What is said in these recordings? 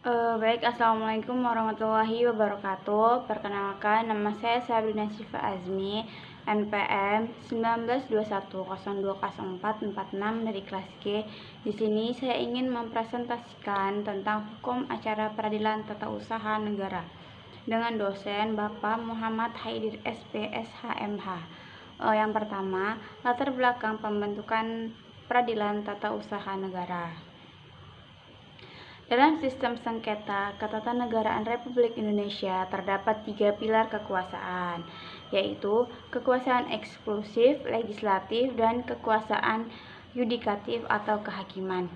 Baik, Assalamualaikum warahmatullahi wabarakatuh. Perkenalkan, nama saya Sabrina Syifa Azmi, NPM 1921020446 dari kelas G. Di sini saya ingin mempresentasikan tentang hukum acara peradilan tata usaha negara dengan dosen Bapak Muhammad Haidir SPS HMH. Yang pertama, latar belakang pembentukan peradilan tata usaha negara. Dalam sistem sengketa ketatanegaraan Republik Indonesia terdapat 3 pilar kekuasaan, yaitu kekuasaan eksklusif, legislatif, dan kekuasaan yudikatif atau kehakiman.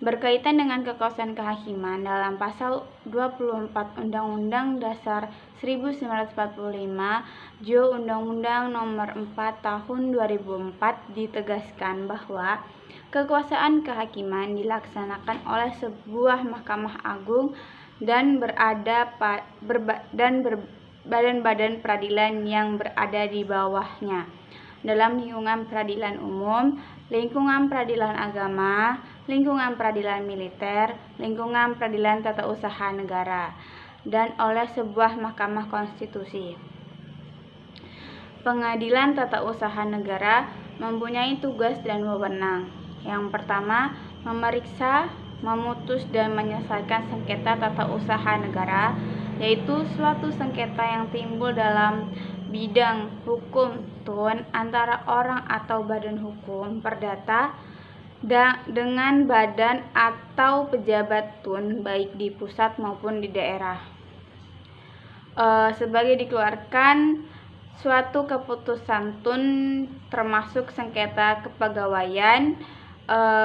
Berkaitan dengan kekuasaan kehakiman, dalam pasal 24 Undang-Undang Dasar 1945, Jo Undang-Undang Nomor 4 Tahun 2004 ditegaskan bahwa kekuasaan kehakiman dilaksanakan oleh sebuah Mahkamah Agung dan badan-badan peradilan yang berada di bawahnya dalam lingkungan peradilan umum, lingkungan peradilan agama, lingkungan peradilan militer, lingkungan peradilan tata usaha negara, dan oleh sebuah mahkamah konstitusi. Pengadilan tata usaha negara mempunyai tugas dan wewenang. Yang pertama, memeriksa, memutus, dan menyelesaikan sengketa tata usaha negara, yaitu suatu sengketa yang timbul dalam bidang hukum tun antara orang atau badan hukum perdata dengan badan atau pejabat tun baik di pusat maupun di daerah. Sebagai dikeluarkan suatu keputusan tun termasuk sengketa kepegawaian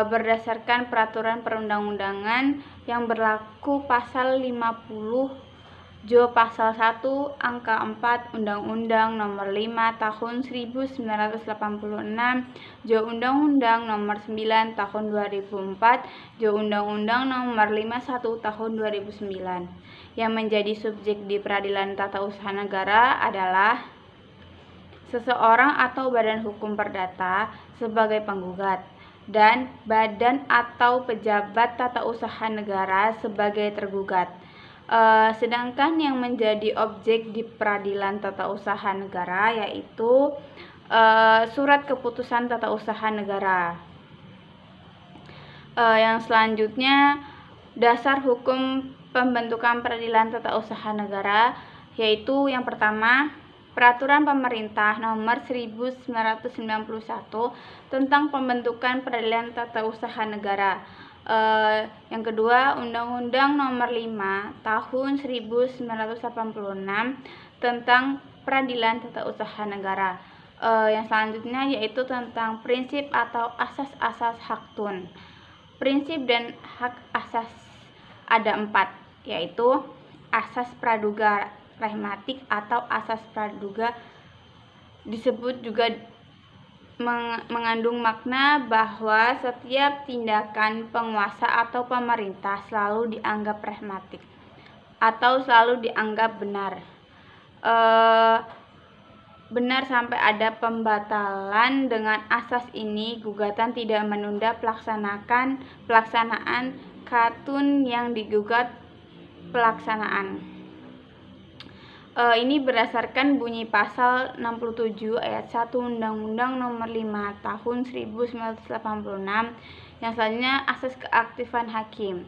berdasarkan peraturan perundang-undangan yang berlaku pasal 50 Jo Pasal 1 Angka 4 Undang-Undang Nomor 5 Tahun 1986, Jo Undang-Undang Nomor 9 Tahun 2004, Jo Undang-Undang Nomor 51 Tahun 2009. Yang menjadi subjek di peradilan tata usaha negara adalah seseorang atau badan hukum perdata sebagai penggugat dan badan atau pejabat tata usaha negara sebagai tergugat. Sedangkan yang menjadi objek di peradilan tata usaha negara yaitu surat keputusan tata usaha negara. Yang selanjutnya, dasar hukum pembentukan peradilan tata usaha negara yaitu yang pertama, Peraturan Pemerintah Nomor 1991 tentang pembentukan peradilan tata usaha negara. Yang kedua, Undang-Undang Nomor 5 Tahun 1986 tentang peradilan tata usaha negara. Yang selanjutnya yaitu tentang prinsip atau asas-asas hak tun. Prinsip dan hak asas ada 4, yaitu asas praduga rehmatik atau asas praduga disebut juga mengandung makna bahwa setiap tindakan penguasa atau pemerintah selalu dianggap rehmatik atau selalu dianggap benar. Benar sampai ada pembatalan. Dengan asas ini, gugatan tidak menunda pelaksanaan katun yang digugat pelaksanaan. Ini berdasarkan bunyi pasal 67 ayat 1 Undang-Undang Nomor 5 Tahun 1986. Yang selanjutnya, asas keaktifan hakim.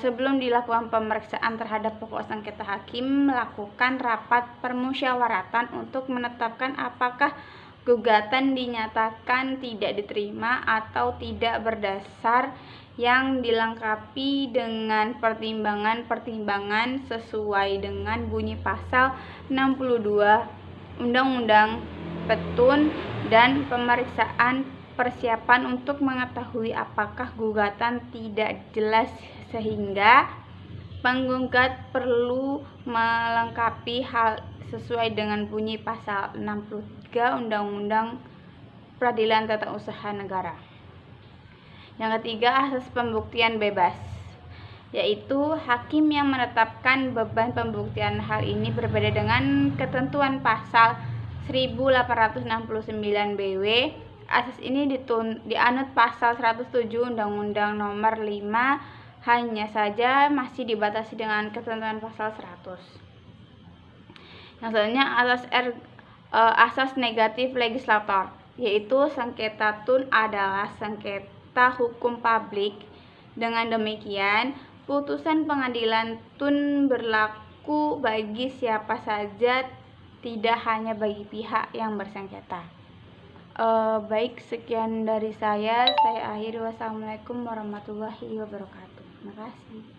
Sebelum dilakukan pemeriksaan terhadap pokok sengketa, hakim melakukan rapat permusyawaratan untuk menetapkan apakah gugatan dinyatakan tidak diterima atau tidak berdasar, yang dilengkapi dengan pertimbangan-pertimbangan sesuai dengan bunyi pasal 62 Undang-Undang Petun dan pemeriksaan persiapan untuk mengetahui apakah gugatan tidak jelas sehingga penggugat perlu melengkapi hal sesuai dengan bunyi pasal 63 Undang-Undang Peradilan Tata Usaha Negara. Yang ketiga, asas pembuktian bebas, yaitu hakim yang menetapkan beban pembuktian. Hal ini berbeda dengan ketentuan pasal 1869 BW. Asas ini dianut pasal 107 Undang-Undang Nomor 5 hanya saja masih dibatasi dengan ketentuan pasal 100. Yang selanjutnya asas negatif legislator, yaitu sengketa tun adalah sengketa hukum publik. Dengan demikian, putusan pengadilan tun berlaku bagi siapa saja, tidak hanya bagi pihak yang bersengketa. Baik, sekian dari saya akhiri. Wassalamualaikum warahmatullahi wabarakatuh. Terima kasih.